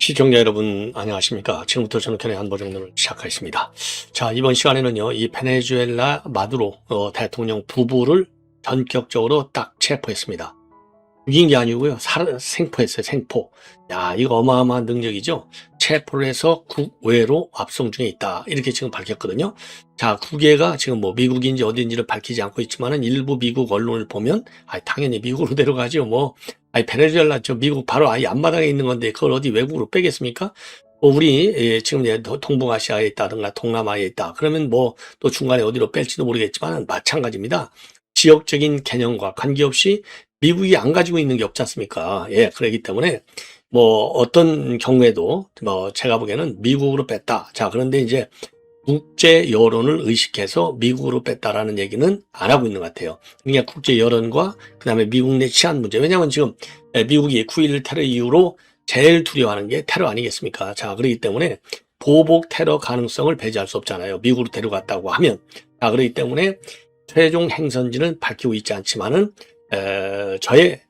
시청자 여러분 안녕하십니까. 지금부터 저녁견의 한보정론을 시작하겠습니다. 자, 이번 시간에는요, 이 베네수엘라 마두로 대통령 부부를 전격적으로 딱 체포했습니다. 죽인 게 아니고요, 생포했어요. 생포. 야, 이거 어마어마한 능력이죠. 체포를 해서 국외로 압송 중에 있다, 이렇게 지금 밝혔거든요. 자, 국외가 지금 뭐 미국인지 어딘지를 밝히지 않고 있지만은 일부 미국 언론을 보면 당연히 미국으로 데려가죠. 베네수엘라 저 미국 바로 아예 앞마당에 있는 건데 그걸 어디 외국으로 빼겠습니까? 우리 지금 동북아시아에 있다든가 동남아에 있다 그러면 뭐 또 중간에 어디로 뺄지도 모르겠지만 마찬가지입니다. 지역적인 개념과 관계없이 미국이 안 가지고 있는 게 없지 않습니까? 그렇기 때문에 뭐 어떤 경우에도 뭐 제가 보기에는 미국으로 뺐다. 자, 그런데 이제 국제 여론을 의식해서 미국으로 뺐다라는 얘기는 안 하고 있는 것 같아요. 그러니까 국제 여론과 그다음에 미국 내 치안 문제. 왜냐하면 지금 미국이 9.11 테러 이후로 제일 두려워하는 게 테러 아니겠습니까? 자, 그렇기 때문에 보복 테러 가능성을 배제할 수 없잖아요. 미국으로 데려갔다고 하면. 자, 그렇기 때문에 최종 행선지는 밝히고 있지 않지만은 저의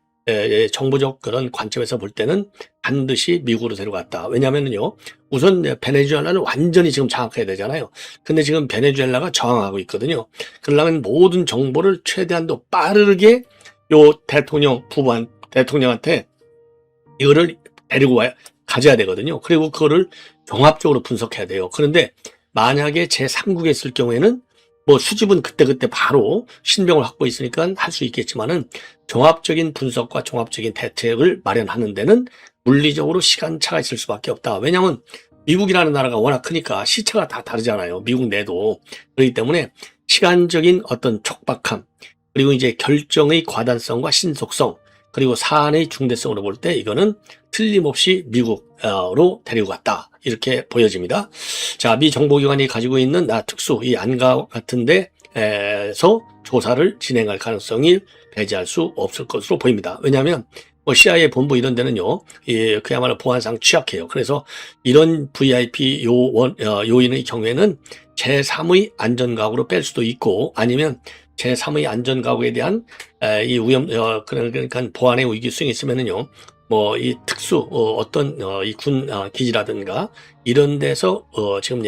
정보적 그런 관점에서 볼 때는 반드시 미국으로 데려갔다. 왜냐면은요, 우선 베네수엘라는 완전히 지금 장악해야 되잖아요. 근데 지금 베네수엘라가 저항하고 있거든요. 그러려면 모든 정보를 최대한도 빠르게 요 대통령한테 이거를 데리고 가져야 되거든요. 그리고 그거를 종합적으로 분석해야 돼요. 그런데 만약에 제3국에 있을 경우에는 뭐 수집은 그때그때 바로 신병을 확보해 있으니까 할 수 있겠지만은 종합적인 분석과 종합적인 대책을 마련하는 데는 물리적으로 시간차가 있을 수밖에 없다. 왜냐하면 미국이라는 나라가 워낙 크니까 시차가 다 다르잖아요. 미국 내도. 그렇기 때문에 시간적인 어떤 촉박함, 그리고 이제 결정의 과단성과 신속성, 그리고 사안의 중대성으로 볼 때 이거는 틀림없이 미국으로 데리고 갔다, 이렇게 보여집니다. 자, 미 정보기관이 가지고 있는 특수 이 안가 같은 데에서 조사를 진행할 가능성이 배제할 수 없을 것으로 보입니다. 왜냐하면 CIA 본부 이런 데는요, 그야말로 보안상 취약해요. 그래서 이런 VIP 요인의 경우에는 제3의 안전각으로 뺄 수도 있고, 아니면 제3의 안전가구에 대한 이 그러니까 보안의 위기성이 있으면은요, 뭐 이 특수 어떤 이 군 기지라든가 이런 데서 지금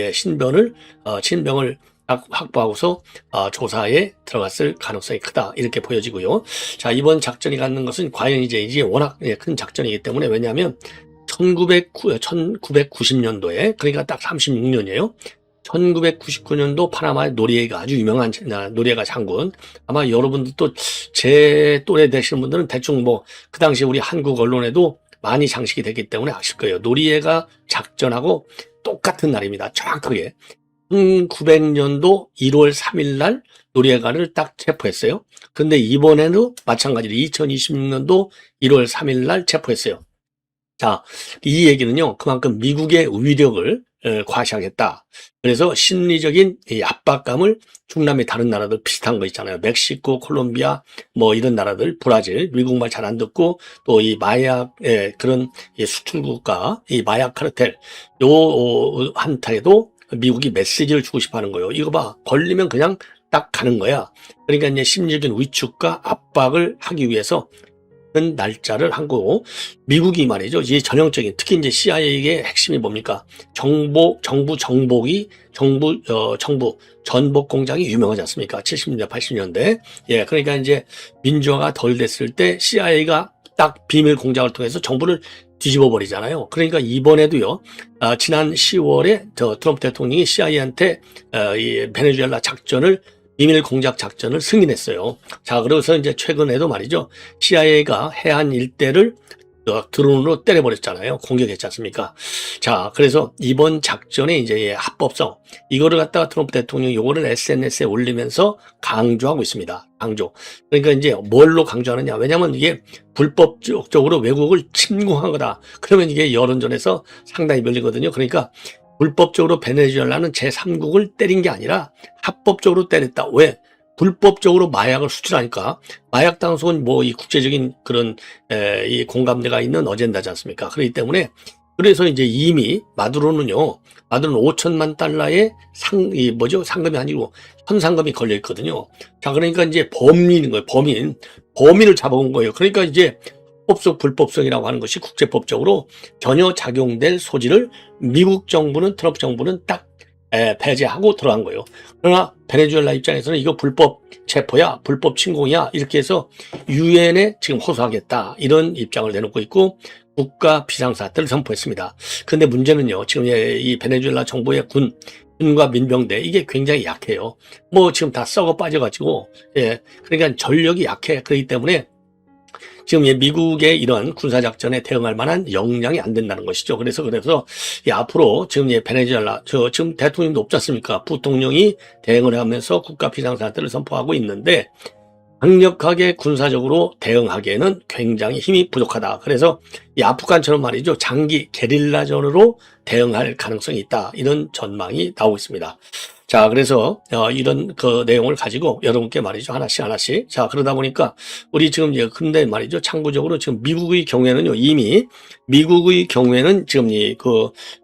신병을 확보하고서 조사에 들어갔을 가능성이 크다, 이렇게 보여지고요. 자, 이번 작전이 갖는 것은 과연 이제 워낙 큰 작전이기 때문에, 왜냐하면 1990년도에 그러니까 딱 36년이에요. 1999년도 파나마의 노리에가, 아주 유명한 노리에가 장군, 아마 여러분들도 제 또래 되시는 분들은 대충 뭐 그 당시 우리 한국 언론에도 많이 장식이 됐기 때문에 아실 거예요. 노리에가 작전하고 똑같은 날입니다. 정확하게 1900년도 1월 3일 날 노리에가를 딱 체포했어요. 근데 이번에는 마찬가지로 2026년도 1월 3일 날 체포했어요. 자, 이 얘기는요, 그만큼 미국의 위력을 과시하겠다. 그래서 심리적인 이 압박감을 중남미 다른 나라들 비슷한 거 있잖아요. 멕시코, 콜롬비아, 뭐 이런 나라들, 브라질, 미국말 잘 안 듣고 또 이 마약의 그런 수출국가, 이 마약 카르텔, 한테도 미국이 메시지를 주고 싶어 하는 거예요. 이거 봐, 걸리면 그냥 딱 가는 거야. 그러니까 이제 심리적인 위축과 압박을 하기 위해서 날짜를 한 거고, 미국이 말이죠, 이제 전형적인, 특히 이제 CIA의 핵심이 뭡니까? 정부 전복 공장이 유명하지 않습니까? 70년대, 80년대. 그러니까 이제 민주화가 덜 됐을 때 CIA가 딱 비밀 공작을 통해서 정부를 뒤집어 버리잖아요. 그러니까 이번에도요, 지난 10월에 트럼프 대통령이 CIA한테 이 베네수엘라 비밀 공작 작전을 승인했어요. 자, 그래서 이제 최근에도 말이죠, CIA가 해안 일대를 드론으로 때려버렸잖아요. 공격했지 않습니까? 자, 그래서 이번 작전의 이제 합법성, 이거를 갖다가 트럼프 대통령이 요거를 SNS에 올리면서 강조하고 있습니다. 그러니까 이제 뭘로 강조하느냐? 왜냐면 이게 불법적으로 외국을 침공한 거다. 그러면 이게 여론전에서 상당히 밀리거든요. 그러니까 불법적으로 베네수엘라는 제3국을 때린 게 아니라 합법적으로 때렸다. 왜? 불법적으로 마약을 수출하니까. 마약 당국은 뭐 이 국제적인 그런 이 공감대가 있는 어젠다지 않습니까? 그렇기 때문에, 그래서 이제 이미 마두로는 5천만 달러의 상금이 아니고 현상금이 걸려 있거든요. 자, 그러니까 이제 범인인 거예요. 범인을 잡아온 거예요. 그러니까 이제 합법성, 불법성이라고 하는 것이 국제법적으로 전혀 작용될 소지를 미국 정부는, 트럼프 정부는 딱 배제하고 들어간 거예요. 그러나 베네수엘라 입장에서는 이거 불법 체포야, 불법 침공이야, 이렇게 해서 유엔에 지금 호소하겠다, 이런 입장을 내놓고 있고 국가 비상사태를 선포했습니다. 그런데 문제는요, 지금 이 베네수엘라 정부의 군과 민병대, 이게 굉장히 약해요. 뭐 지금 다 썩어 빠져가지고, 그러니까 전력이 약해. 그렇기 때문에 지금 미국의 이런 군사작전에 대응할 만한 역량이 안 된다는 것이죠. 그래서 앞으로 지금 베네수엘라, 지금 대통령도 없지 않습니까? 부통령이 대응을 하면서 국가 비상사태를 선포하고 있는데, 강력하게 군사적으로 대응하기에는 굉장히 힘이 부족하다. 그래서 이 아프간처럼 말이죠, 장기 게릴라전으로 대응할 가능성이 있다, 이런 전망이 나오고 있습니다. 자, 그래서 이런 그 내용을 가지고 여러분께 말이죠, 하나씩. 자, 그러다 보니까 우리 지금 근데 말이죠, 참고적으로 지금 미국의 경우에는요, 이미 미국의 경우에는 지금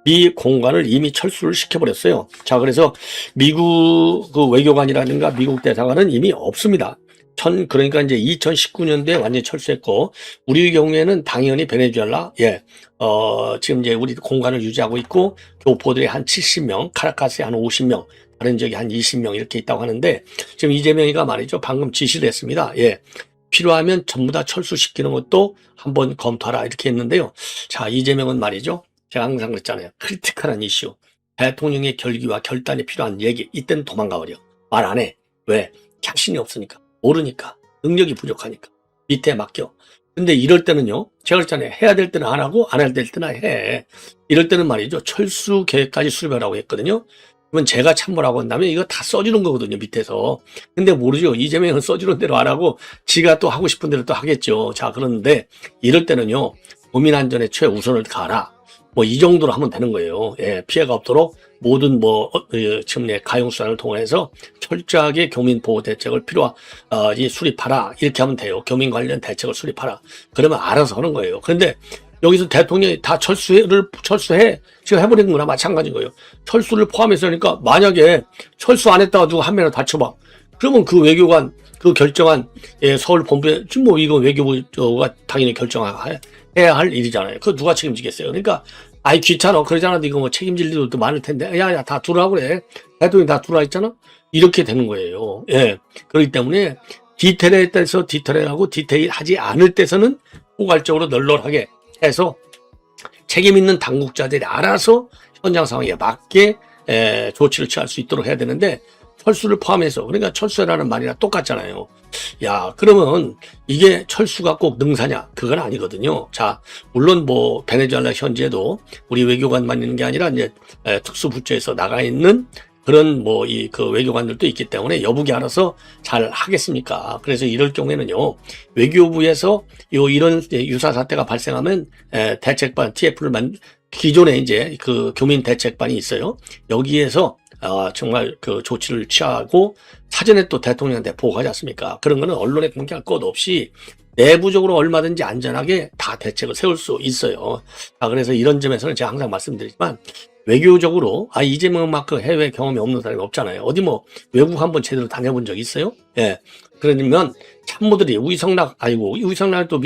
미 공관을 이미 철수를 시켜버렸어요. 자, 그래서 미국 그 외교관이라든가 미국 대사관은 이미 없습니다. 그러니까 이제 2019년도에 완전히 철수했고, 우리 경우에는 당연히 베네수엘라, 지금 이제 우리 공간을 유지하고 있고, 교포들이 한 70명, 카라카스에 한 50명, 다른 지역에 한 20명 이렇게 있다고 하는데, 지금 이재명이가 말이죠, 방금 지시를 했습니다. 필요하면 전부 다 철수시키는 것도 한번 검토하라, 이렇게 했는데요. 자, 이재명은 말이죠, 제가 항상 그랬잖아요. 크리티컬한 이슈, 대통령의 결기와 결단이 필요한 얘기, 이때는 도망가버려. 말 안 해. 왜? 자신이 없으니까. 모르니까, 능력이 부족하니까, 밑에 맡겨. 근데 이럴 때는요, 제가 그랬잖아요. 해야 될 때는 안 하고, 안 할 때는 해. 이럴 때는 말이죠, 철수 계획까지 수립하라고 했거든요. 그러면 제가 참모라고 한다면 이거 다 써주는 거거든요, 밑에서. 근데 모르죠. 이재명은 써주는 대로 안 하고, 지가 또 하고 싶은 대로 또 하겠죠. 자, 그런데 이럴 때는요, 국민안전에 최우선을 가라. 뭐 이 정도로 하면 되는 거예요. 피해가 없도록 모든 지금 가용수단을 통해서 철저하게 교민 보호 대책을 수립하라, 이렇게 하면 돼요. 교민 관련 대책을 수립하라. 그러면 알아서 하는 거예요. 그런데 여기서 대통령이 다 철수해 지금 해버리는 거나 마찬가지인 거예요. 철수를 포함해서. 그러니까 만약에 철수 안 했다가 누가 한 명을 다쳐봐, 그러면 그 외교관 그 결정한 서울 본부에 지금 뭐 이거 외교부가 당연히 결정해야 할 일이잖아요. 그거 누가 책임지겠어요? 그러니까 귀찮아, 그러잖아. 이거 뭐 책임질 일도 많을 텐데, 야 다 두라고 그래. 대통령이 다 두라 했잖아. 이렇게 되는 거예요. 그렇기 때문에 디테일에 따라서 디테일하고 디테일하지 않을 때서는 포괄적으로 널널하게 해서 책임 있는 당국자들이 알아서 현장 상황에 맞게 조치를 취할 수 있도록 해야 되는데, 철수를 포함해서, 그러니까 철수라는 말이랑 똑같잖아요. 야, 그러면 이게 철수가 꼭 능사냐? 그건 아니거든요. 자, 물론 뭐 베네수엘라 현지에도 우리 외교관만 있는 게 아니라 이제 특수부처에서 나가 있는 그런 그 외교관들도 있기 때문에 여부기 알아서 잘 하겠습니까? 그래서 이럴 경우에는요, 외교부에서 이런 유사 사태가 발생하면 대책반 TF를 기존에 이제 그 교민 대책반이 있어요. 여기에서 정말 그 조치를 취하고 사전에 또 대통령한테 보고하지 않습니까? 그런 거는 언론에 공개할 것 없이 내부적으로 얼마든지 안전하게 다 대책을 세울 수 있어요. 그래서 이런 점에서는 제가 항상 말씀드리지만, 외교적으로 이재명 마크 해외 경험이 없는 사람이 없잖아요. 어디 외국 한번 제대로 다녀본 적 있어요? 그러면 참모들이 우이성락 또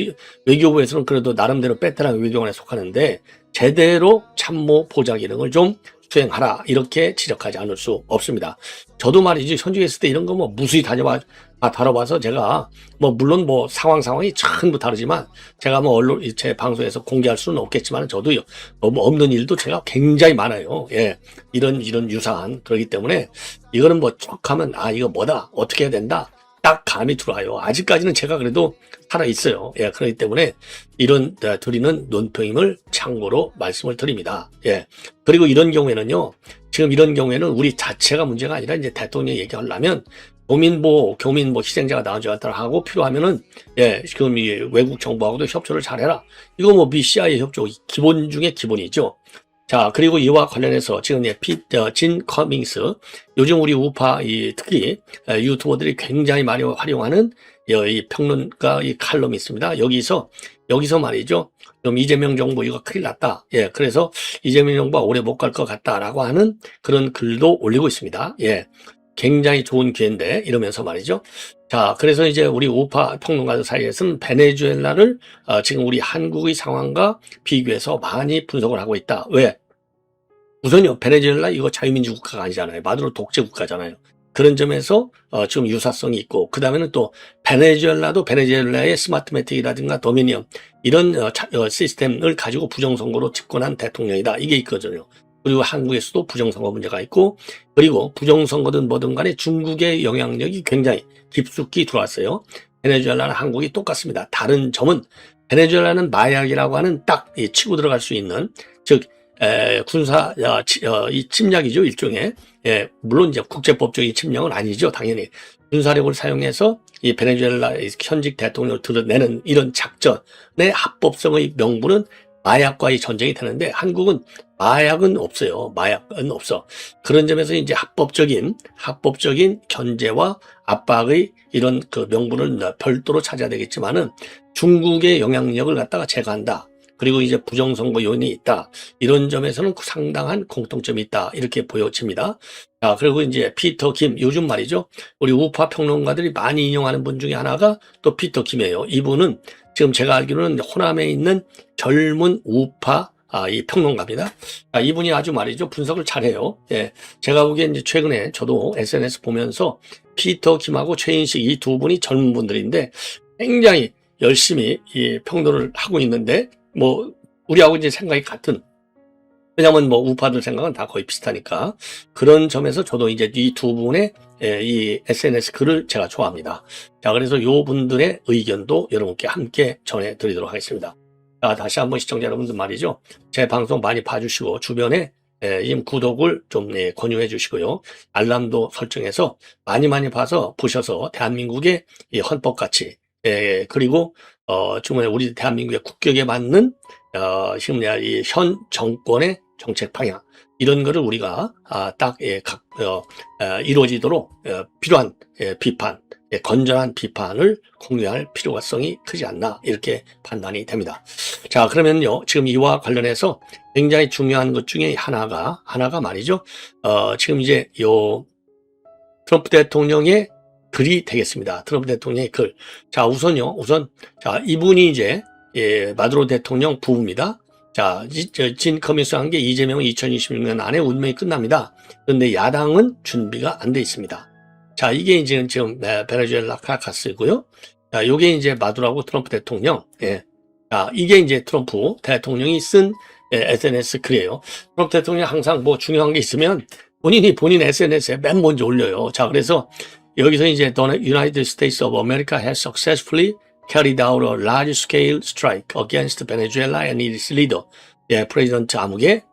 외교부에서는 그래도 나름대로 베테랑 외교관에 속하는데, 제대로 참모 보좌 기능을 좀 수행하라, 이렇게 지적하지 않을 수 없습니다. 저도 말이지, 현직에 있을 때 이런 거 무수히 다뤄봐서 제가 물론 상황이 전부 다르지만, 제가 언론 제 방송에서 공개할 수는 없겠지만, 저도요 없는 일도 제가 굉장히 많아요. 이런 유사한. 그렇기 때문에 이거는 척하면 이거 뭐다, 어떻게 해야 된다, 딱 감이 들어와요. 아직까지는 제가 그래도 살아 있어요. 그렇기 때문에 이런 드리는 논평임을 참고로 말씀을 드립니다. 그리고 이런 경우에는요, 지금 이런 경우에는 우리 자체가 문제가 아니라 이제 대통령이 얘기하려면 교민 희생자가 나온 줄 알았다 하고, 필요하면은 지금 이 외국 정부하고도 협조를 잘해라. 이거 CIA 협조 기본 중에 기본이죠. 자, 그리고 이와 관련해서 지금 진 커밍스, 요즘 우리 우파 특히 유튜버들이 굉장히 많이 활용하는 이 평론가 이 칼럼이 있습니다. 여기서 말이죠, 좀 이재명 정부 이거 큰일 났다. 그래서 이재명 정부가 오래 못 갈 것 같다라고 하는 그런 글도 올리고 있습니다. 굉장히 좋은 기회인데, 이러면서 말이죠. 자, 그래서 이제 우리 우파 평론가들 사이에서는 베네수엘라를 지금 우리 한국의 상황과 비교해서 많이 분석을 하고 있다. 왜? 우선요, 베네수엘라 이거 자유민주 국가가 아니잖아요. 마두로 독재 국가잖아요. 그런 점에서 지금 유사성이 있고, 그 다음에는 또 베네수엘라도 베네수엘라의 스마트매틱이라든가 도미니언 이런 시스템을 가지고 부정선거로 집권한 대통령이다. 이게 있거든요. 그리고 한국에서도 부정선거 문제가 있고, 그리고 부정선거든 뭐든 간에 중국의 영향력이 굉장히 깊숙이 들어왔어요. 베네수엘라는 한국이 똑같습니다. 다른 점은 베네수엘라는 마약이라고 하는 딱 치고 들어갈 수 있는, 즉 군사 이 침략이죠, 일종의. 물론 이제 국제법적인 침략은 아니죠, 당연히. 군사력을 사용해서 이 베네수엘라 현직 대통령을 드러내는 이런 작전의 합법성의 명분은 마약과의 전쟁이 되는데, 한국은 마약은 없어요. 마약은 없어. 그런 점에서 이제 합법적인 견제와 압박의 이런 그 명분을 별도로 찾아야 되겠지만은, 중국의 영향력을 갖다가 제거한다. 그리고 이제 부정선거 요인이 있다. 이런 점에서는 상당한 공통점이 있다. 이렇게 보여집니다. 자, 그리고 이제 피터 김, 요즘 말이죠. 우리 우파 평론가들이 많이 인용하는 분 중에 하나가 또 피터 김이에요. 이분은 지금 제가 알기로는 호남에 있는 젊은 우파 이 평론가입니다. 이분이 아주 말이죠. 분석을 잘해요. 예. 제가 보기엔 이제 최근에 저도 SNS 보면서 피터 김하고 최인식 이 두 분이 젊은 분들인데 굉장히 열심히 이 평론을 하고 있는데, 뭐 우리하고 이제 생각이 같은, 왜냐하면 뭐 우파들 생각은 다 거의 비슷하니까, 그런 점에서 저도 이제 이 두 분의 이 SNS 글을 제가 좋아합니다. 자, 그래서 요 분들의 의견도 여러분께 함께 전해드리도록 하겠습니다. 자, 다시 한번 시청자 여러분들 말이죠. 제 방송 많이 봐주시고 주변에 지금 구독을 좀 권유해 주시고요. 알람도 설정해서 많이 봐서 보셔서 대한민국의 이 헌법 가치, 그리고 정말 우리 대한민국의 국격에 맞는 지금 이 현 정권의 정책 방향, 이런 거를 우리가 딱 이루어지도록 필요한 비판, 건전한 비판을 공유할 필요성이 크지 않나, 이렇게 판단이 됩니다. 자, 그러면요, 지금 이와 관련해서 굉장히 중요한 것 중에 하나가 말이죠. 지금 이제 요 트럼프 대통령의 글이 되겠습니다. 트럼프 대통령의 글. 자, 우선 자, 이분이 이제 마두로 대통령 부부입니다. 자, 진 커미스 한 게 이재명은 2026년 안에 운명이 끝납니다. 그런데 야당은 준비가 안 돼 있습니다. 자, 이게 이제 지금 베네수엘라 카라카스고요. 자, 요게 이제 마두로하고 트럼프 대통령. 자, 이게 이제 트럼프 대통령이 쓴 SNS 글이에요. 트럼프 대통령이 항상 뭐 중요한 게 있으면 본인 SNS에 맨 먼저 올려요. 자, 그래서 여기서 이제 The United States of America has successfully carried out a large-scale strike against Venezuela and its leader. 프레지던트 아무개.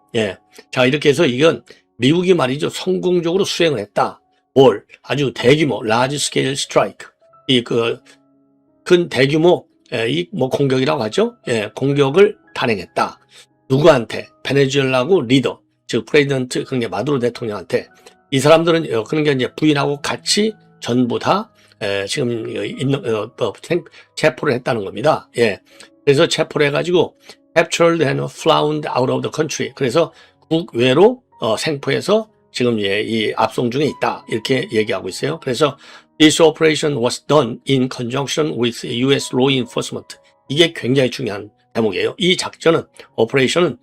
자, 이렇게 해서 이건 미국이 말이죠, 성공적으로 수행을 했다. 뭘? 아주 대규모 large-scale strike. 큰 대규모 뭐 공격이라고 하죠. 공격을 단행했다. 누구한테? 베네수엘라고 리더, 즉 프레지던트, 그런 게 마두로 대통령한테. 이 사람들은 그런 게 이제 부인하고 같이 전부 다 지금 체포를 했다는 겁니다. 그래서 체포를 해가지고 captured and flown out of the country. 그래서 국외로 생포해서 지금 이 압송 중에 있다, 이렇게 얘기하고 있어요. 그래서 this operation was done in conjunction with U.S. law enforcement. 이게 굉장히 중요한 대목이에요. 이 작전은, 오퍼레이션은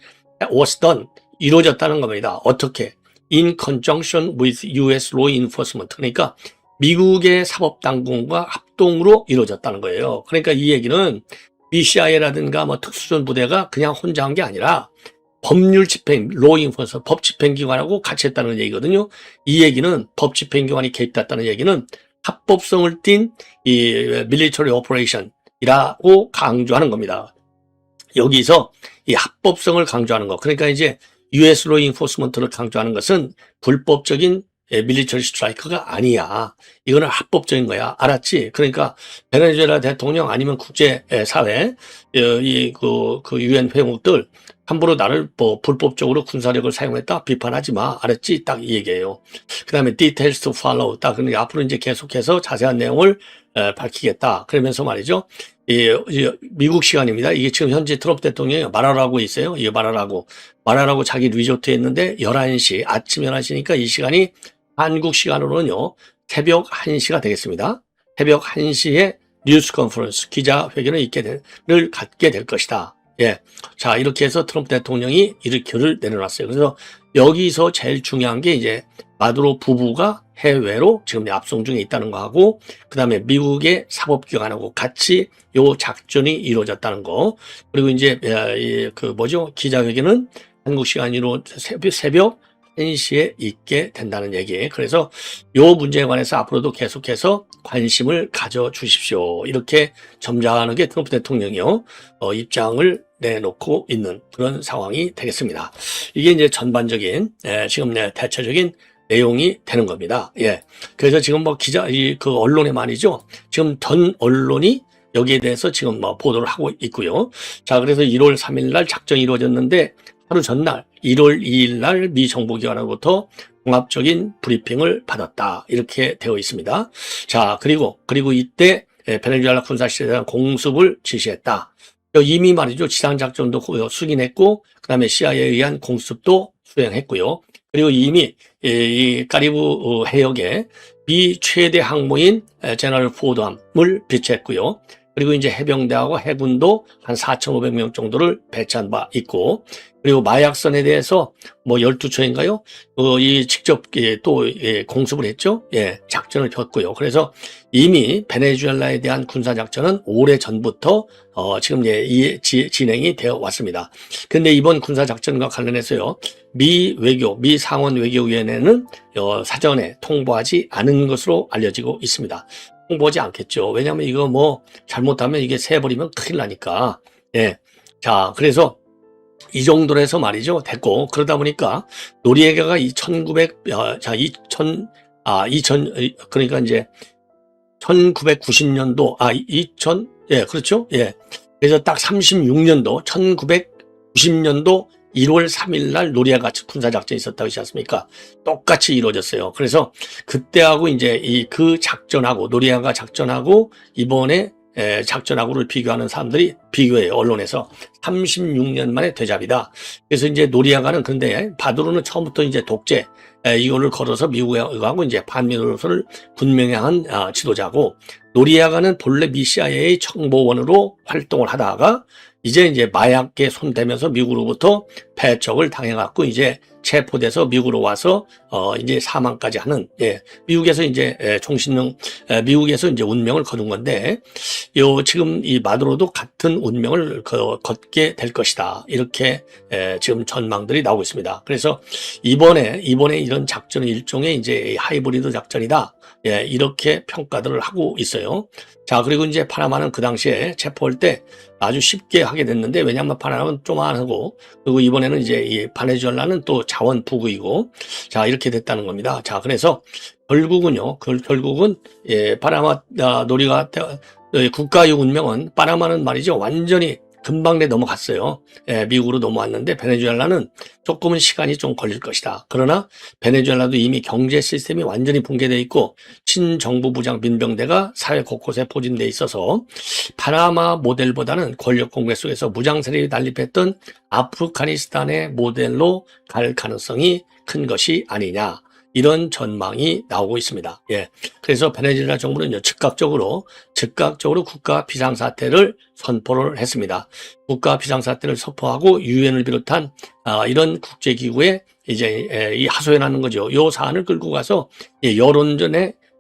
was done, 이루어졌다는 겁니다. 어떻게? in conjunction with U.S. law enforcement. 그러니까 미국의 사법당국과 합동으로 이루어졌다는 거예요. 그러니까 이 얘기는 BCI라든가 뭐 특수전 부대가 그냥 혼자 한 게 아니라 법률 집행, law enforcement, 법 집행기관하고 같이 했다는 얘기거든요. 이 얘기는 법 집행기관이 개입됐다는 얘기는 합법성을 띈 이 military operation이라고 강조하는 겁니다. 여기서 이 합법성을 강조하는 거. 그러니까 이제 US law enforcement를 강조하는 것은 불법적인 밀리터리 스트라이크가 아니야. 이거는 합법적인 거야. 알았지? 그러니까 베네수엘라 대통령 아니면 국제사회, 그 유엔 회원국들 함부로 나를 뭐 불법적으로 군사력을 사용했다 비판하지 마. 알았지? 딱 이 얘기예요. 그 다음에 details to follow. 딱 그러니까 앞으로 이제 계속해서 자세한 내용을 밝히겠다. 그러면서 말이죠. 미국 시간입니다. 이게 지금 현재 트럼프 대통령이 말하라고 있어요. 이거 말하라고 자기 리조트에 있는데 11시, 아침 11시니까 이 시간이 한국 시간으로는요, 새벽 1시가 되겠습니다. 새벽 1시에 뉴스 컨퍼런스 기자회견을 갖게 될 것이다. 예. 자, 이렇게 해서 트럼프 대통령이 이렇게를 내려놨어요. 그래서 여기서 제일 중요한 게 이제 마두로 부부가 해외로 지금 압송 중에 있다는 거 하고, 그 다음에 미국의 사법기관하고 같이 요 작전이 이루어졌다는 거. 그리고 이제, 기자회견은 한국 시간으로 새벽 1시에 있게 된다는 얘기. 그래서 요 문제에 관해서 앞으로도 계속해서 관심을 가져주십시오. 이렇게 점잖은 게 트럼프 대통령이요. 입장을 내놓고 있는 그런 상황이 되겠습니다. 이게 이제 전반적인, 지금 대체적인 내용이 되는 겁니다. 예. 그래서 지금 뭐 언론에 말이죠. 지금 전 언론이 여기에 대해서 지금 뭐 보도를 하고 있고요. 자, 그래서 1월 3일 날 작전이 이루어졌는데 하루 전날 1월 2일 날 미 정보기관으로부터 종합적인 브리핑을 받았다. 이렇게 되어 있습니다. 자, 그리고 이때 베네수엘라 군사시설에 대한 공습을 지시했다. 이미 말이죠. 지상작전도 수행했고, 그 다음에 CIA에 의한 공습도 수행했고요. 그리고 이미 이 카리브 해역에 미 최대 항모인 제너럴 포드함을 배치했고요. 그리고 이제 해병대하고 해군도 한 4,500명 정도를 배치한 바 있고, 그리고 마약선에 대해서 뭐 12초인가요? 직접 또 공습을 했죠. 예, 작전을 폈고요. 그래서 이미 베네수엘라에 대한 군사작전은 오래 전부터 지금 진행이 되어 왔습니다. 근데 이번 군사작전과 관련해서요, 미 상원 외교위원회는 사전에 통보하지 않은 것으로 알려지고 있습니다. 통보하지 않겠죠. 왜냐하면 이거 뭐 잘못하면 이게 새버리면 큰일 나니까. 예. 자, 그래서 이 정도로 해서 말이죠. 됐고, 그러다 보니까 노리에가가 그러니까 이제 1990년도, 그렇죠. 예. 그래서 딱 36년도, 1990년도 1월 3일 날 노리아가 군사작전이 있었다고 하지 않습니까? 똑같이 이루어졌어요. 그래서 그때하고 이제 그 작전하고, 노리아가 작전하고 이번에 작전하고를 비교하는 사람들이 비교해요. 언론에서 36년 만에 되잡이다. 그래서 이제 노리아가는 근데 바두르는 처음부터 이제 독재 이거를 걸어서 미국하고 이제 반미로서를 분명히 한 지도자고, 노리아가는 본래 미 CIA 정보원으로 활동을 하다가 이제 마약에 손대면서 미국으로부터 배척을 당해갖고 이제 체포돼서 미국으로 와서 이제 사망까지 하는, 미국에서 이제 미국에서 이제 운명을 거둔 건데, 지금 이 마두로도 같은 운명을 걷게 될 것이다. 이렇게 지금 전망들이 나오고 있습니다. 그래서 이번에 이런 작전은 일종의 이제 하이브리드 작전이다. 이렇게 평가들을 하고 있어요. 자, 그리고 이제 파나마는 그 당시에 체포할 때 아주 쉽게 하게 됐는데, 왜냐하면 파나마는 조만하고, 그리고 이번에는 이제 이 베네수엘라는 또 자원 부국이고, 자, 이렇게 됐다는 겁니다. 자, 그래서 결국은 파나마 노리가 국가의 운명은, 파나마는 말이죠, 완전히 금방 넘어갔어요. 미국으로 넘어왔는데 베네수엘라는 조금은 시간이 좀 걸릴 것이다. 그러나 베네수엘라도 이미 경제 시스템이 완전히 붕괴되어 있고 친정부 부장 민병대가 사회 곳곳에 포진되어 있어서 파나마 모델보다는 권력 공개 속에서 무장 세력이 난립했던 아프가니스탄의 모델로 갈 가능성이 큰 것이 아니냐. 이런 전망이 나오고 있습니다. 예. 그래서 베네수엘라 정부는 즉각적으로 국가 비상사태를 선포를 했습니다. 국가 비상사태를 선포하고 유엔을 비롯한 이런 국제기구에 이제 이 하소연하는 거죠. 요 사안을 끌고 가서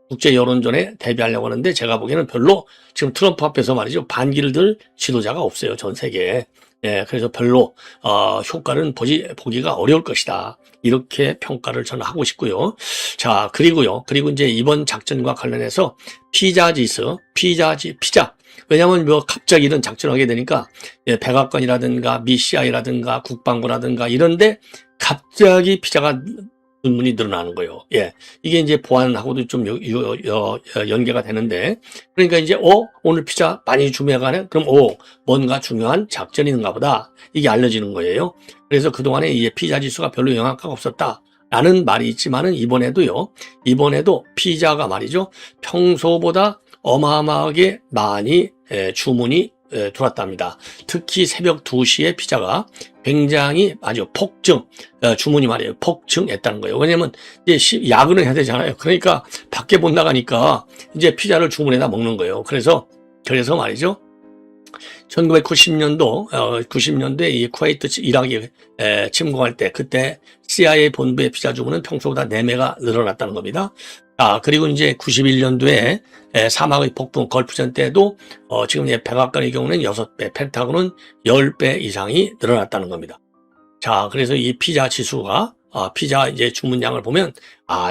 국제 여론전에 대비하려고 하는데, 제가 보기에는 별로 지금 트럼프 앞에서 말이죠, 반기를 들 지도자가 없어요, 전 세계에. 그래서 별로 효과는 보기가 어려울 것이다. 이렇게 평가를 저는 하고 싶고요. 자, 그리고 이제 이번 작전과 관련해서 피자. 왜냐하면 뭐 갑자기 이런 작전을 하게 되니까 백악관이라든가 미 CIA라든가 국방부라든가 이런데 갑자기 피자가 문이 늘어나는 거예요. 이게 이제 보안하고도 좀 연계가 되는데, 그러니까 이제 오늘 피자 많이 주문해가네. 그럼 뭔가 중요한 작전이 있는가 보다. 이게 알려지는 거예요. 그래서 그동안에 이제 피자 지수가 별로 영향가가 없었다. 라는 말이 있지만은 이번에도 피자가 말이죠, 평소보다 어마어마하게 많이 주문이 들어왔답니다. 특히 새벽 2시에 피자가 굉장히 아주 주문이 말이에요. 폭증했다는 거예요. 왜냐면 이제 야근을 해야 되잖아요. 그러니까 밖에 못 나가니까 이제 피자를 주문해다 먹는 거예요. 그래서 말이죠. 90년도에 이 쿠웨이트 이라크 침공할 때 그때 CIA 본부의 피자 주문은 평소보다 4배가 늘어났다는 겁니다. 그리고 이제 91년도에 사막의 폭풍 걸프전 때도 지금 백악관의 경우는 6배, 펜타곤은 10배 이상이 늘어났다는 겁니다. 자, 그래서 이 피자 지수가 피자 이제 주문량을 보면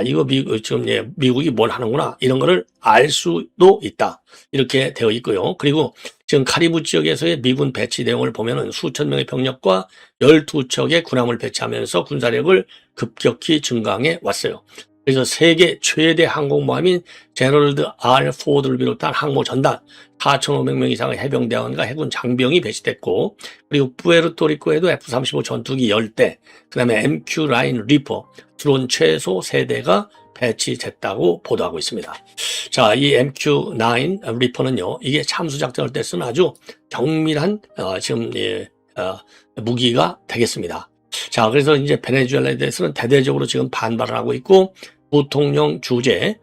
이거 지금 미국이 뭘 하는구나 이런 거를 알 수도 있다 이렇게 되어 있고요. 그리고 지금 카리브 지역에서의 미군 배치 내용을 보면은 수천 명의 병력과 12척의 군함을 배치하면서 군사력을 급격히 증강해 왔어요. 그래서 세계 최대 항공모함인 제너럴드 R. 포드를 비롯한 항모 전단 4,500명 이상의 해병대원과 해군 장병이 배치됐고, 그리고 푸에르토리코에도 F-35 전투기 10대, 그 다음에 MQ 라인 리퍼 드론 최소 3대가 배치됐다고 보도하고 있습니다. 자, 이 MQ-9 리퍼는요, 이게 참수작전할 때 쓰는 아주 정밀한 무기가 되겠습니다. 자, 그래서 이제 베네수엘라에 대해서는 대대적으로 지금 반발을 하고 있고, 부통령 주재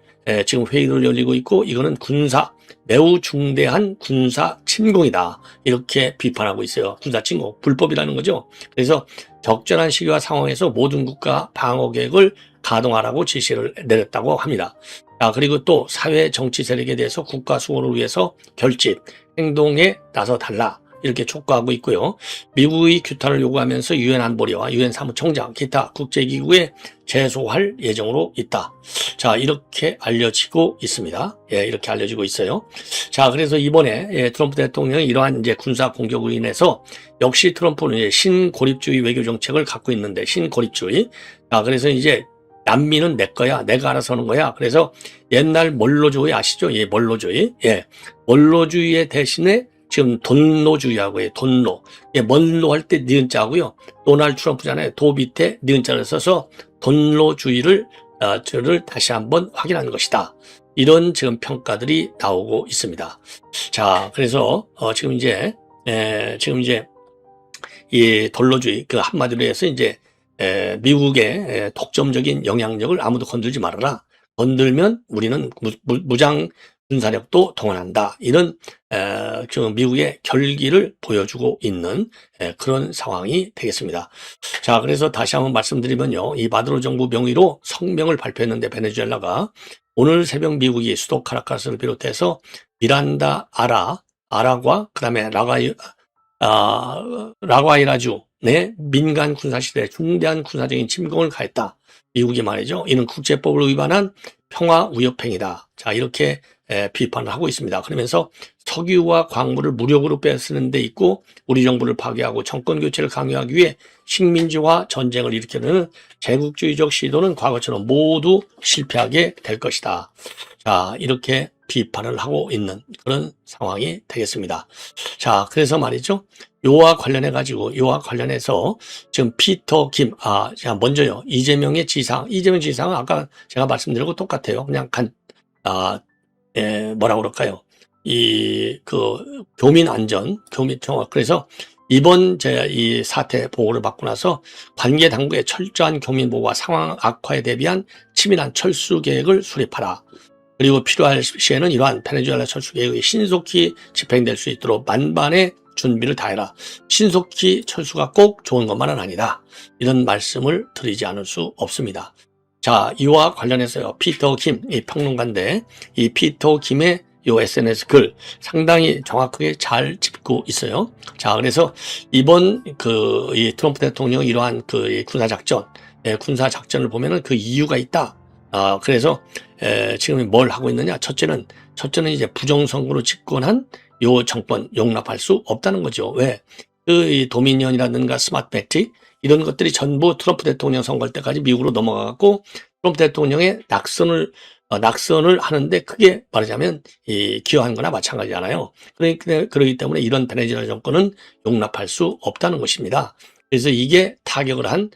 지금 회의를 열리고 있고, 이거는 매우 중대한 군사 침공이다 이렇게 비판하고 있어요. 군사 침공, 불법이라는 거죠. 그래서 적절한 시기와 상황에서 모든 국가 방어 계획을 가동하라고 지시를 내렸다고 합니다. 그리고 또 사회 정치 세력에 대해서 국가 수호를 위해서 결집, 행동에 나서 달라 이렇게 촉구하고 있고요. 미국의 규탄을 요구하면서 유엔 안보리와 유엔 사무총장, 기타 국제기구에 제소할 예정으로 있다. 자, 이렇게 알려지고 있습니다. 이렇게 알려지고 있어요. 자, 그래서 이번에 트럼프 대통령이 이러한 이제 군사 공격으로 인해서 역시 트럼프는 이제 신고립주의 외교 정책을 갖고 있는데, 신고립주의. 그래서 이제 난민은 내 거야. 내가 알아서 하는 거야. 그래서 옛날 몰로주의 아시죠? 몰로주의. 몰로주의의 대신에 지금 돈노주의하고 해요. 돈노. 먼로 할 때 니은자고요. 도널드 트럼프잖아요. 도 밑에 니은자를 써서 돈노주의를 다시 한번 확인한 것이다. 이런 지금 평가들이 나오고 있습니다. 자, 그래서 지금 이제 이 돈노주의 그 한마디로 해서 이제 미국의 독점적인 영향력을 아무도 건들지 말아라. 건들면 우리는 무장 군사력도 동원한다. 이런 지금 미국의 결기를 보여주고 있는 그런 상황이 되겠습니다. 자, 그래서 다시 한번 말씀드리면요. 이 마두로 정부 명의로 성명을 발표했는데 베네수엘라가 오늘 새벽 미국이 수도 카라카스를 비롯해서 미란다 아라과 그다음에 라과이라주 내 민간 군사시대에 중대한 군사적인 침공을 가했다. 미국이 말이죠. 이는 국제법을 위반한 평화 위협행위다. 자, 이렇게 비판을 하고 있습니다. 그러면서 석유와 광물을 무력으로 뺏는 데 있고 우리 정부를 파괴하고 정권 교체를 강요하기 위해 식민지화 전쟁을 일으키는 제국주의적 시도는 과거처럼 모두 실패하게 될 것이다. 자, 이렇게 비판을 하고 있는 그런 상황이 되겠습니다. 자, 그래서 말이죠. 요와 관련해서 지금 피터 김, 자, 먼저요. 이재명 지상은 아까 제가 말씀드린 거 똑같아요. 그냥 뭐라 그럴까요? 교민 청와. 그래서 이번 이 사태 보고를 받고 나서 관계 당국의 철저한 교민 보호와 상황 악화에 대비한 치밀한 철수 계획을 수립하라. 그리고 필요할 시에는 이러한 베네수엘라 철수 계획이 신속히 집행될 수 있도록 만반의 준비를 다해라. 신속히 철수가 꼭 좋은 것만은 아니다. 이런 말씀을 드리지 않을 수 없습니다. 자, 이와 관련해서요. 피터 김, 이 평론가인데, 이 피터 김의 요 SNS 글 상당히 정확하게 잘 짚고 있어요. 자, 그래서 이번 이 트럼프 대통령 이러한 이 군사작전을 보면은 그 이유가 있다. 그래서 지금 뭘 하고 있느냐? 첫째는 이제 부정선거로 집권한 요 정권 용납할 수 없다는 거죠. 왜? 이 도미니언이라든가 스마트 팩틱 이런 것들이 전부 트럼프 대통령 선거할 때까지 미국으로 넘어가고 트럼프 대통령의 낙선을 하는데 크게 말하자면 기여한 거나 마찬가지잖아요. 그렇기 때문에 이런 베네수엘라 정권은 용납할 수 없다는 것입니다. 그래서 이게 타격을 한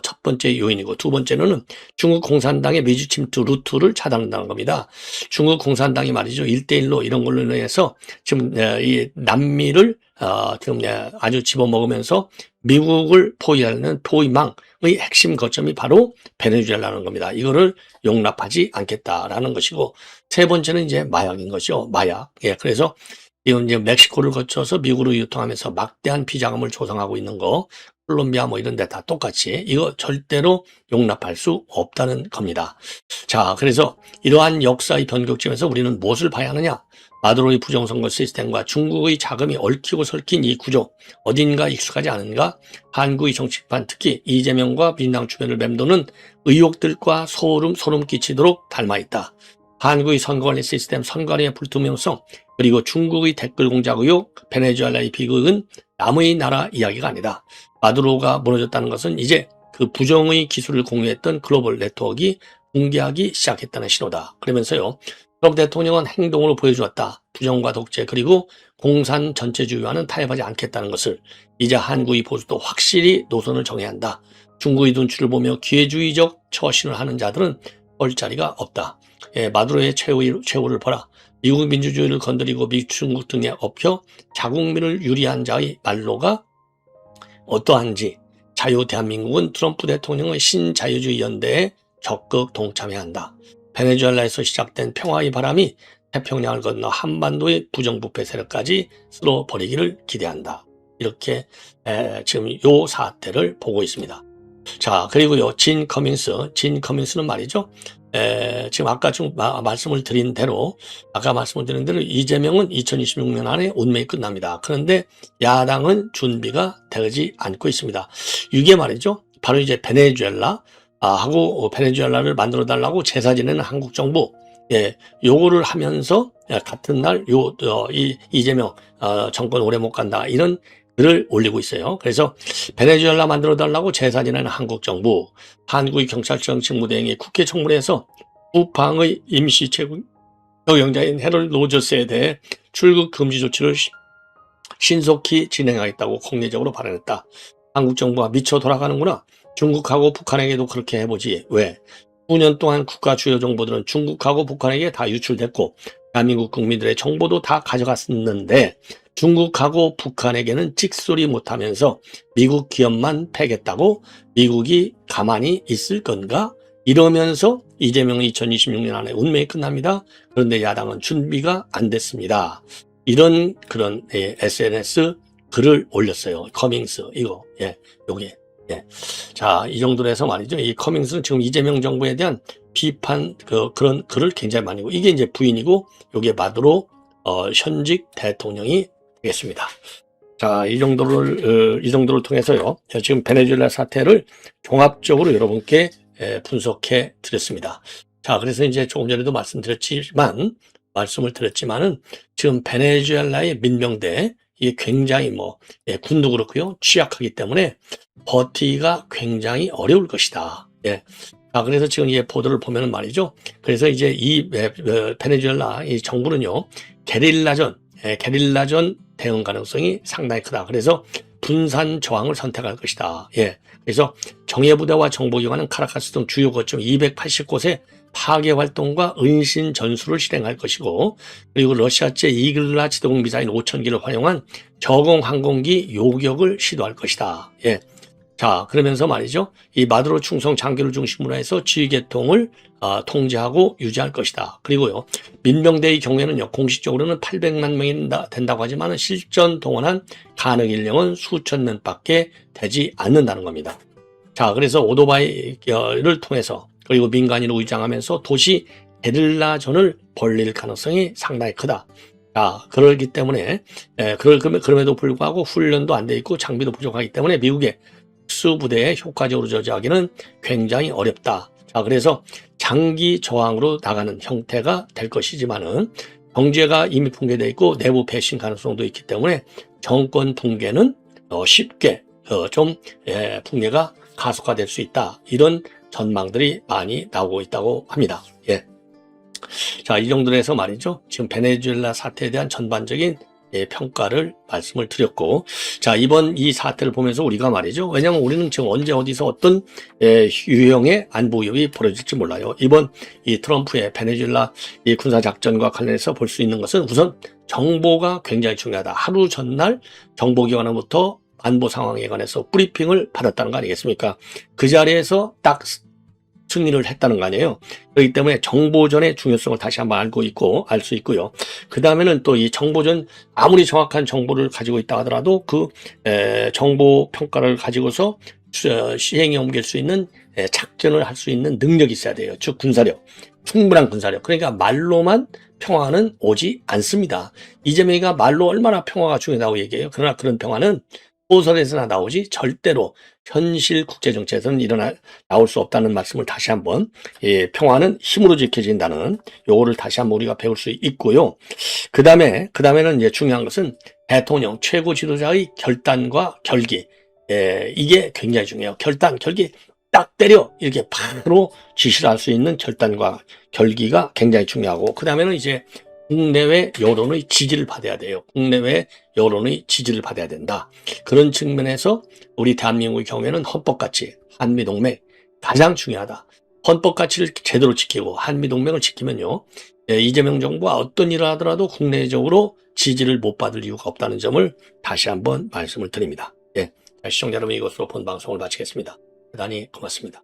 첫 번째 요인이고, 두 번째는 중국 공산당의 미주 침투 루트를 차단한다는 겁니다. 중국 공산당이 말이죠, 1대1로 이런 걸로 인해서 지금 이 남미를 지금 아주 집어먹으면서 미국을 포위하는 포위망의 핵심 거점이 바로 베네수엘라라는 겁니다. 이거를 용납하지 않겠다라는 것이고, 세 번째는 이제 마약인 것이죠. 마약. 예, 그래서 이건 이제 멕시코를 거쳐서 미국으로 유통하면서 막대한 비자금을 조성하고 있는 거, 콜롬비아 뭐 이런 데 다 똑같이 이거 절대로 용납할 수 없다는 겁니다. 자, 그래서 이러한 역사의 변곡점에서 우리는 무엇을 봐야 하느냐? 마두로의 부정선거 시스템과 중국의 자금이 얽히고 설킨 이 구조, 어딘가 익숙하지 않은가? 한국의 정치판, 특히 이재명과 민당 주변을 맴도는 의혹들과 소름 끼치도록 닮아있다. 한국의 선거관리 시스템, 선거관리의 불투명성, 그리고 중국의 댓글 공작 의혹, 베네수엘라의 비극은 남의 나라 이야기가 아니다. 마두로가 무너졌다는 것은 이제 그 부정의 기술을 공유했던 글로벌 네트워크가 붕괴하기 시작했다는 신호다. 그러면서요, 트럼프 대통령은 행동으로 보여주었다. 부정과 독재 그리고 공산 전체주의와는 타협하지 않겠다는 것을. 이제 한국의 보수도 확실히 노선을 정해야 한다. 중국의 눈치를 보며 기회주의적 처신을 하는 자들은 볼 자리가 없다. 예, 마두로의 최후를 보라. 미국 민주주의를 건드리고 중국 등에 엎혀 자국민을 유리한 자의 말로가 어떠한지 자유 대한민국은 트럼프 대통령의 신자유주의 연대에 적극 동참해야 한다. 베네수엘라에서 시작된 평화의 바람이 태평양을 건너 한반도의 부정부패 세력까지 쓸어버리기를 기대한다. 이렇게 지금 요 사태를 보고 있습니다. 자, 그리고요, 진 커밍스는 말이죠. 지금 아까 좀 말씀을 드린 대로, 이재명은 2026년 안에 운명이 끝납니다. 그런데 야당은 준비가 되지 않고 있습니다. 이게 말이죠, 바로 이제 베네수엘라하고 베네수엘라를 만들어 달라고 제사 지내는 한국 정부, 예, 요거를 하면서 같은 날 이 이재명 정권 오래 못 간다, 이런 글을 올리고 있어요. 그래서 베네수엘라 만들어 달라고 제사 지내는 한국 정부, 한국의 경찰청 직무대행이 국회 청문회에서 우방의 임시 적용자인 헤럴 로저스에 대해 출국 금지 조치를 신속히 진행하겠다고 공개적으로 발언했다. 한국 정부가 미쳐 돌아가는구나. 중국하고 북한에게도 그렇게 해보지. 왜? 9년 동안 국가 주요 정보들은 중국하고 북한에게 다 유출됐고 대한민국 국민들의 정보도 다 가져갔었는데 중국하고 북한에게는 찍소리 못하면서 미국 기업만 패겠다고 미국이 가만히 있을 건가? 이러면서 이재명은 2026년 안에 운명이 끝납니다. 그런데 야당은 준비가 안 됐습니다. 이런 그런 SNS 글을 올렸어요. 커밍스 이거 요게 자, 이 정도로 해서 말이죠. 이 커밍스는 지금 이재명 정부에 대한 비판 그런 글을 굉장히 많이 하고, 이게 이제 부인이고 요게 마두로 현직 대통령이 되겠습니다. 자, 이 정도를 통해서요, 지금 베네수엘라 사태를 종합적으로 여러분께 분석해 드렸습니다. 자, 그래서 이제 조금 전에도 말씀을 드렸지만은 지금 베네수엘라의 민병대, 이게 굉장히 군도 그렇고요, 취약하기 때문에 버티기가 굉장히 어려울 것이다. 예. 자, 그래서 지금 이 보도를 보면은 말이죠. 그래서 이제 이 베네수엘라 이 정부는요, 게릴라전 대응 가능성이 상당히 크다. 그래서 분산 저항을 선택할 것이다. 예. 그래서 정예부대와 정보기관은 카라카스 등 주요 거점 280곳에 파괴 활동과 은신 전술을 실행할 것이고, 그리고 러시아제 이글라 지도공 미사일 5,000기를 활용한 저공 항공기 요격을 시도할 것이다. 예. 자, 그러면서 말이죠, 이 마두로 충성 장교를 중심으로 해서 지휘계통을 통제하고 유지할 것이다. 그리고요, 민병대의 경우에는요, 공식적으로는 800만 명이 된다고 하지만 실전 동원한 간혹 인력은 수천 명밖에 되지 않는다는 겁니다. 자, 그래서 오토바이를 통해서 그리고 민간인을 위장하면서 도시 게릴라전을 벌릴 가능성이 상당히 크다. 자, 그러기 때문에 그럼에도 불구하고 훈련도 안 돼 있고 장비도 부족하기 때문에 미국의 특수부대에 효과적으로 저지하기는 굉장히 어렵다. 자, 그래서 장기 저항으로 나가는 형태가 될 것이지만은 경제가 이미 붕괴되어 있고 내부 배신 가능성도 있기 때문에 정권 붕괴는 쉽게 붕괴가 가속화될 수 있다. 이런 전망들이 많이 나오고 있다고 합니다. 예. 자, 이 정도로 해서 말이죠, 지금 베네수엘라 사태에 대한 전반적인 평가를 말씀을 드렸고, 자, 이번 이 사태를 보면서 우리가 말이죠. 왜냐하면 우리는 지금 언제 어디서 어떤 유형의 안보 위협이 벌어질지 몰라요. 이번 이 트럼프의 베네수엘라 이 군사작전과 관련해서 볼 수 있는 것은 우선 정보가 굉장히 중요하다. 하루 전날 정보기관으로부터 안보 상황에 관해서 브리핑을 받았다는 거 아니겠습니까? 그 자리에서 딱 승리를 했다는 거 아니에요. 그렇기 때문에 정보전의 중요성을 다시 한번 알 수 있고요. 그 다음에는 또 이 정보전, 아무리 정확한 정보를 가지고 있다 하더라도 그 정보 평가를 가지고서 시행에 옮길 수 있는 작전을 할 수 있는 능력이 있어야 돼요. 즉 군사력, 충분한 군사력. 그러니까 말로만 평화는 오지 않습니다. 이재명이가 말로 얼마나 평화가 중요하다고 얘기해요. 그러나 그런 평화는 소설에서나 나오지 절대로 현실 국제정치에서는 나올 수 없다는 말씀을 다시 한번, 평화는 힘으로 지켜진다는 요거를 다시 한번 우리가 배울 수 있고요. 그 다음에는 이제 중요한 것은 대통령 최고 지도자의 결단과 결기. 이게 굉장히 중요해요. 결단, 결기 딱 때려 이렇게 바로 지시를 할 수 있는 결단과 결기가 굉장히 중요하고, 그 다음에는 이제 국내외 여론의 지지를 받아야 돼요. 국내외 여론의 지지를 받아야 된다. 그런 측면에서 우리 대한민국의 경우에는 헌법가치, 한미동맹 가장 중요하다. 헌법가치를 제대로 지키고 한미동맹을 지키면요, 이재명 정부가 어떤 일을 하더라도 국내적으로 지지를 못 받을 이유가 없다는 점을 다시 한번 말씀을 드립니다. 시청자 여러분, 이것으로 본 방송을 마치겠습니다. 대단히 고맙습니다.